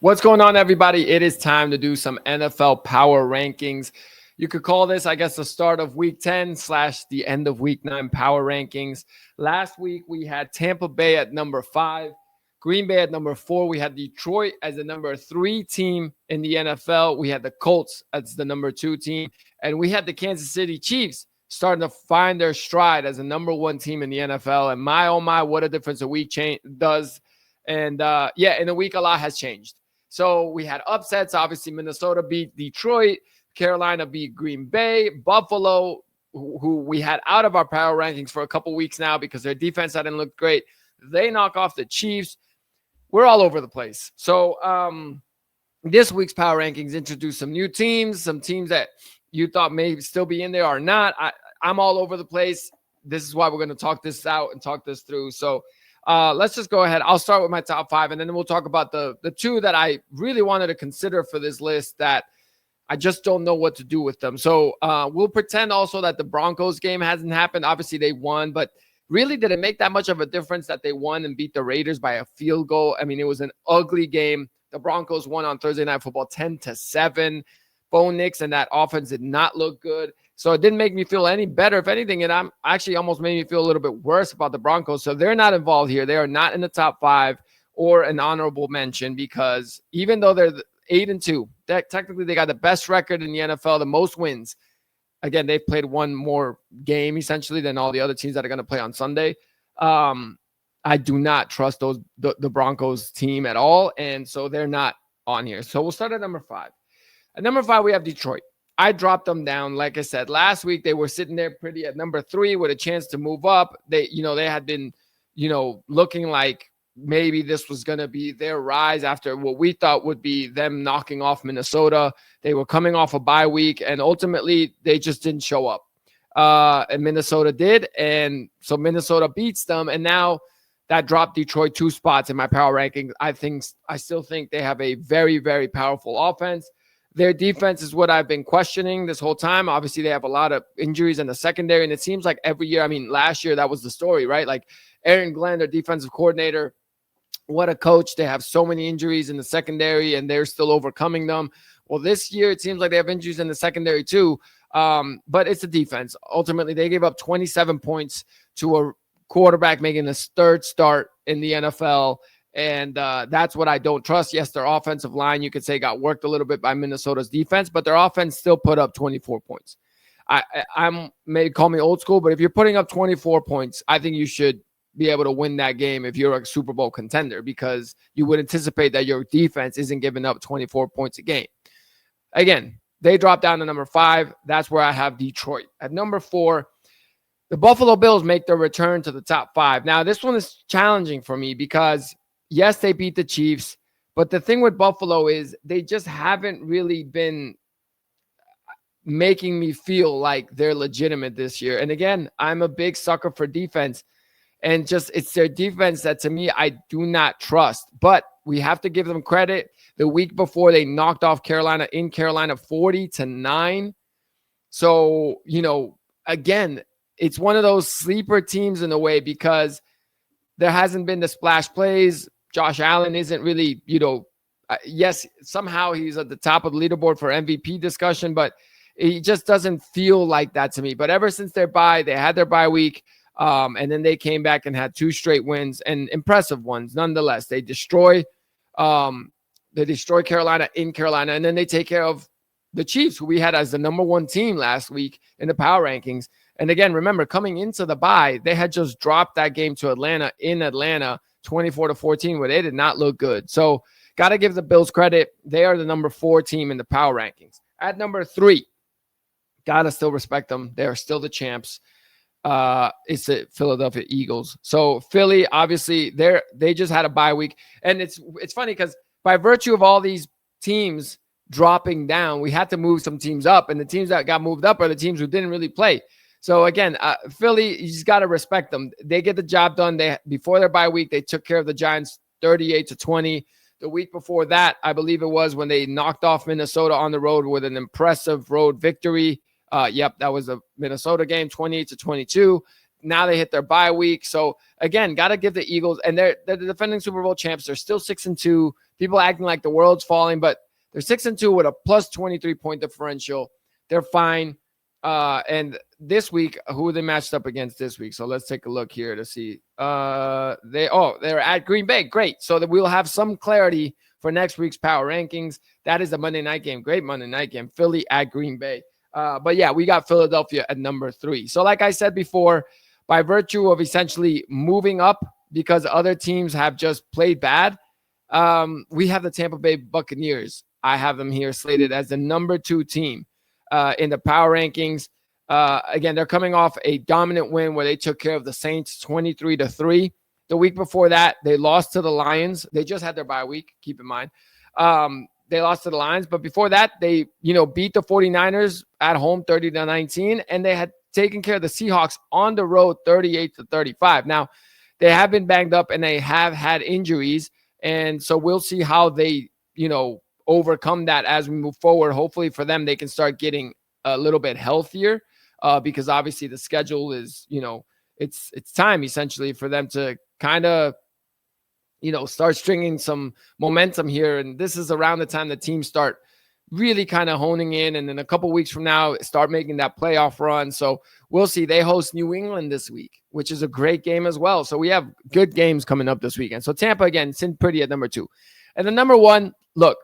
What's going on, everybody? It is time to do some NFL power rankings. You could call this, I guess, the start of week 10 / the end of week 9 power rankings. Last week, we had Tampa Bay at number 5, Green Bay at number 4. We had Detroit as the number 3 team in the NFL. We had the Colts as the number 2 team. And we had the Kansas City Chiefs starting to find their stride as the number 1 team in the NFL. And my, oh my, what a difference a week does. And in a week, a lot has changed. So we had upsets. Obviously, Minnesota beat Detroit. Carolina beat Green Bay. Buffalo, who we had out of our power rankings for a couple weeks now because their defense hadn't looked great, they knock off the Chiefs. We're all over the place. So this week's power rankings introduced some new teams, some teams that you thought may still be in there or not. I'm all over the place. This is why we're going to talk this out and talk this through. So let's just go ahead. I'll start with my top 5, and then we'll talk about the 2 that I really wanted to consider for this list that I just don't know what to do with them. So we'll pretend also that the Broncos game hasn't happened. Obviously, they won, but really, did it make that much of a difference that they won and beat the Raiders by a field goal? I mean, it was an ugly game. The Broncos won on Thursday Night Football 10-7. Bo Nix and that offense did not look good. So it didn't make me feel any better. If anything, and I'm actually almost made me feel a little bit worse about the Broncos. So they're not involved here. They are not in the top 5 or an honorable mention because even though they're 8-2, that technically they got the best record in the NFL, the most wins. Again, they've played one more game essentially than all the other teams that are going to play on Sunday. I do not trust the Broncos team at all, and so they're not on here. So we'll start at number 5. At number 5, we have Detroit. I dropped them down. Like I said, last week they were sitting there pretty at number 3 with a chance to move up. They had been, looking like maybe this was going to be their rise after what we thought would be them knocking off Minnesota. They were coming off a bye week, and ultimately they just didn't show up. And Minnesota did, and so Minnesota beats them, and now that dropped Detroit 2 spots in my power ranking. I still think they have a very, very powerful offense. Their defense is what I've been questioning this whole time. Obviously, they have a lot of injuries in the secondary, and it seems like every year, last year, that was the story, right? Like Aaron Glenn, their defensive coordinator, what a coach. They have so many injuries in the secondary, and they're still overcoming them. Well, this year, it seems like they have injuries in the secondary too, but it's the defense. Ultimately, they gave up 27 points to a quarterback making his 3rd start in the NFL. And that's what I don't trust. Yes, their offensive line, you could say, got worked a little bit by Minnesota's defense, but their offense still put up 24 points. I'm may call me old school, but if you're putting up 24 points, I think you should be able to win that game if you're a Super Bowl contender, because you would anticipate that your defense isn't giving up 24 points a game. Again, they dropped down to number 5. That's where I have Detroit. At number 4, the Buffalo Bills make their return to the top 5. Now, this one is challenging for me because yes, they beat the Chiefs, but the thing with Buffalo is they just haven't really been making me feel like they're legitimate this year. And again, I'm a big sucker for defense, and just it's their defense that to me I do not trust. But we have to give them credit. The week before, they knocked off Carolina in Carolina 40-9. So, again, it's one of those sleeper teams in a way because there hasn't been the splash plays. Josh Allen isn't really, yes, somehow he's at the top of the leaderboard for MVP discussion, but he just doesn't feel like that to me. But ever since they had their bye week, and then they came back and had 2 straight wins, and impressive ones nonetheless. They destroy Carolina in Carolina, and then they take care of the Chiefs, who we had as the number 1 team last week in the power rankings. And again, remember, coming into the bye, they had just dropped that game to Atlanta in Atlanta 24-14, where they did not look good. So got to give the Bills credit. They are the number 4 team in the power rankings. At number 3, got to still respect them. They are still the champs. It's the Philadelphia Eagles. So Philly, obviously, they just had a bye week. And it's funny because by virtue of all these teams dropping down, we had to move some teams up. And the teams that got moved up are the teams who didn't really play. So again, Philly, you just got to respect them. They get the job done. Before their bye week, they took care of the Giants 38-20. The week before that, I believe it was when they knocked off Minnesota on the road with an impressive road victory. That was a Minnesota game, 28-22. Now they hit their bye week. So again, got to give the Eagles, and they're the defending Super Bowl champs. They're still 6-2. people acting like the world's falling, but they're 6-2 with a plus 23 point differential. They're fine. And this week, who they matched up against this week? So let's take a look here to see. They're at Green Bay. Great. So that we'll have some clarity for next week's power rankings. That is a Monday night game. Great Monday night game. Philly at Green Bay. But yeah, we got Philadelphia at number 3. So like I said before, by virtue of essentially moving up because other teams have just played bad, we have the Tampa Bay Buccaneers. I have them here slated as the number 2 team in the power rankings. Again, they're coming off a dominant win where they took care of the Saints 23-3. The week before that, they lost to the Lions. They just had their bye week, keep in mind. They lost to the Lions, but before that, they, beat the 49ers at home 30-19, and they had taken care of the Seahawks on the road 38-35. Now, they have been banged up and they have had injuries, and so we'll see how they, overcome that as we move forward. Hopefully for them, they can start getting a little bit healthier because obviously the schedule is, it's time essentially for them to kind of, start stringing some momentum here. And this is around the time the teams start really kind of honing in. And then a couple weeks from now, start making that playoff run. So we'll see. They host New England this week, which is a great game as well. So we have good games coming up this weekend. So Tampa, again, sitting pretty at number 2. And the number 1, look,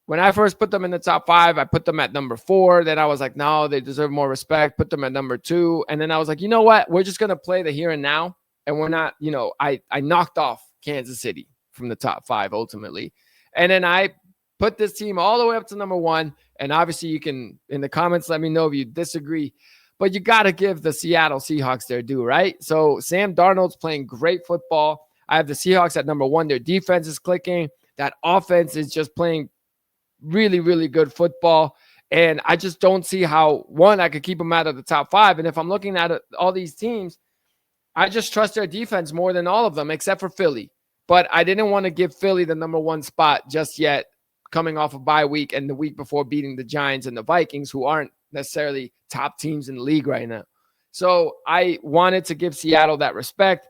when I first put them in the top 5, I put them at number 4. Then I was like, no, they deserve more respect. Put them at number 2. And then I was like, you know what? We're just going to play the here and now. And we're not, I knocked off Kansas City from the top 5 ultimately. And then I put this team all the way up to number 1. And obviously you can, in the comments, let me know if you disagree. But you got to give the Seattle Seahawks their due, right? So Sam Darnold's playing great football. I have the Seahawks at number 1. Their defense is clicking. That offense is just playing really, really good football. And I just don't see how, one, I could keep them out of the top 5. And if I'm looking at all these teams, I just trust their defense more than all of them, except for Philly. But I didn't want to give Philly the number 1 spot just yet, coming off a bye week and the week before beating the Giants and the Vikings, who aren't necessarily top teams in the league right now. So I wanted to give Seattle that respect.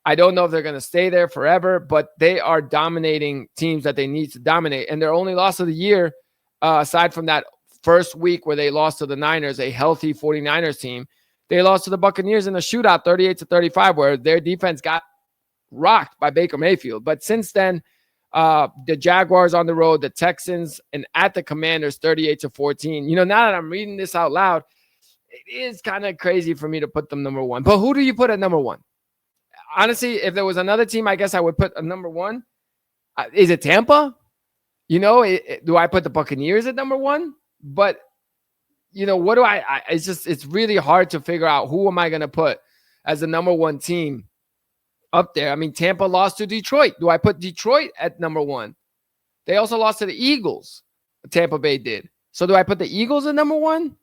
I don't know if they're going to stay there forever, but they are dominating teams that they need to dominate. And their only loss of the year, aside from that first week where they lost to the Niners, a healthy 49ers team, they lost to the Buccaneers in a shootout 38-35, where their defense got rocked by Baker Mayfield. But since then, the Jaguars on the road, the Texans, and at the Commanders 38-14. Now that I'm reading this out loud, it is kind of crazy for me to put them number 1. But who do you put at number 1? Honestly, if there was another team, I guess I would put a number 1. Is it Tampa? Do I put the Buccaneers at number 1? But, what do it's really hard to figure out who am I going to put as the number 1 team up there. I mean, Tampa lost to Detroit. Do I put Detroit at number 1? They also lost to the Eagles. Tampa Bay did. So do I put the Eagles at number 1?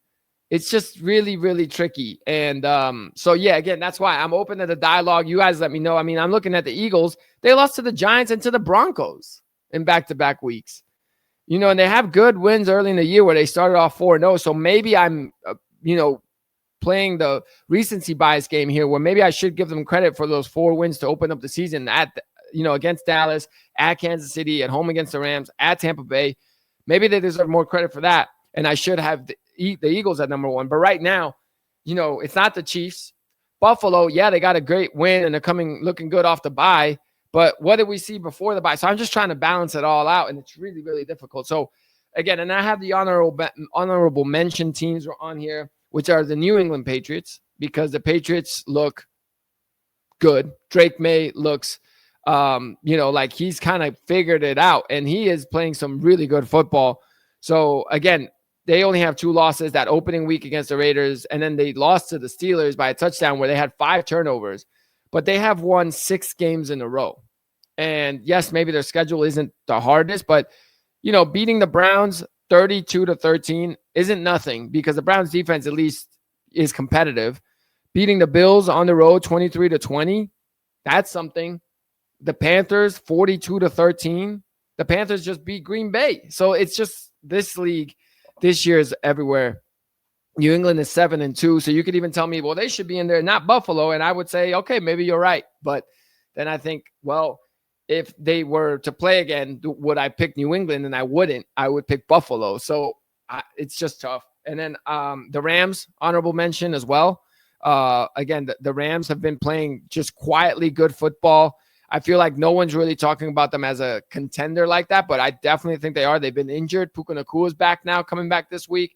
It's just really, really tricky. And so, yeah, again, that's why I'm open to the dialogue. You guys let me know. I mean, I'm looking at the Eagles. They lost to the Giants and to the Broncos in back-to-back weeks. And they have good wins early in the year where they started off 4-0. So maybe I'm, playing the recency bias game here where maybe I should give them credit for those 4 wins to open up the season against Dallas, at Kansas City, at home against the Rams, at Tampa Bay. Maybe they deserve more credit for that. And I should have the Eagles at number 1. But right now, it's not the Chiefs. Buffalo, yeah, they got a great win and they're looking good off the bye. But what did we see before the bye? So I'm just trying to balance it all out, and it's really, really difficult. So again, and I have the honorable mention teams on here, which are the New England Patriots, because the Patriots look good. Drake May looks, like he's kind of figured it out, and he is playing some really good football. So again, they only have 2 losses that opening week against the Raiders, and then they lost to the Steelers by a touchdown where they had 5 turnovers, but they have won 6 games in a row. And yes, maybe their schedule isn't the hardest, but beating the Browns 32-13 isn't nothing, because the Browns defense at least is competitive. Beating the Bills on the road 23-20, that's something. The Panthers 42-13. The Panthers just beat Green Bay. So it's just this league this year is everywhere. New England is 7-2. So you could even tell me, well, they should be in there, not Buffalo. And I would say, okay, maybe you're right. But then I think, well, if they were to play again, would I pick New England? And I wouldn't. I would pick Buffalo. So it's just tough. And then the Rams, honorable mention as well. Again, the Rams have been playing just quietly good football. I feel like no one's really talking about them as a contender like that, but I definitely think they are. They've been injured. Puka Nacua is back now, coming back this week.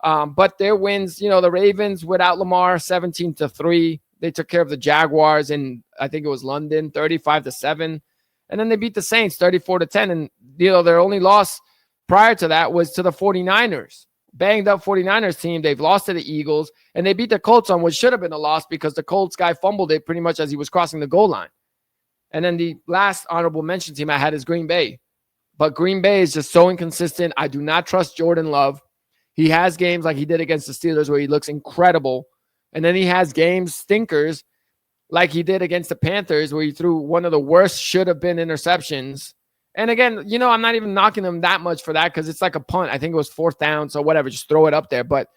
But their wins, the Ravens without Lamar, 17-3. They took care of the Jaguars in, I think it was London, 35-7. And then they beat the Saints 34-10. And, their only loss prior to that was to the 49ers. Banged up 49ers team. They've lost to the Eagles. And they beat the Colts on what should have been a loss because the Colts guy fumbled it pretty much as he was crossing the goal line. And then the last honorable mention team I had is Green Bay. But Green Bay is just so inconsistent. I do not trust Jordan Love. He has games like he did against the Steelers where he looks incredible. And then he has games, stinkers, like he did against the Panthers where he threw one of the worst should have been interceptions. And again, I'm not even knocking him that much for that because it's like a punt. I think it was 4th down, so whatever, just throw it up there. But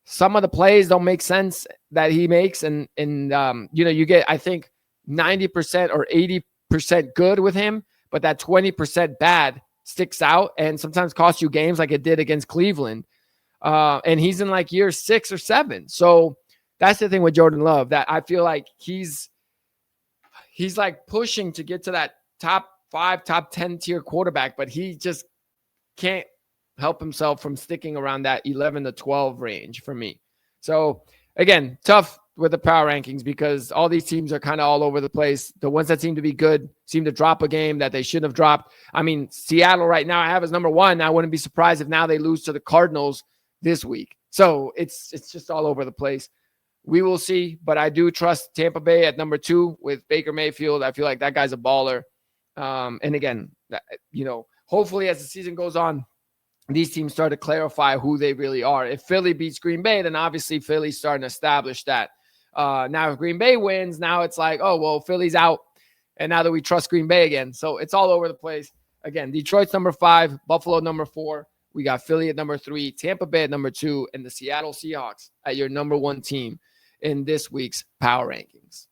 some of the plays don't make sense that he makes. And you get, I think, 90% or 80% good with him, but that 20% bad sticks out and sometimes costs you games like it did against Cleveland. And he's in like year 6 or 7. So that's the thing with Jordan Love, that I feel like he's like pushing to get to that top 5, top 10 tier quarterback, but he just can't help himself from sticking around that 11 to 12 range for me. So again, tough with the power rankings because all these teams are kind of all over the place. The ones that seem to be good seem to drop a game that they shouldn't have dropped. I mean, Seattle right now I have as number 1. I wouldn't be surprised if now they lose to the Cardinals this week. So it's just all over the place. We will see, but I do trust Tampa Bay at number 2 with Baker Mayfield. I feel like that guy's a baller. And again, hopefully as the season goes on, these teams start to clarify who they really are. If Philly beats Green Bay, then obviously Philly's starting to establish that. Now, if Green Bay wins, now it's like, oh, well, Philly's out. And now that we trust Green Bay again. So it's all over the place. Again, Detroit's number 5, Buffalo number 4. We got Philly at number 3, Tampa Bay at number 2, and the Seattle Seahawks at your number 1 team in this week's Power Rankings.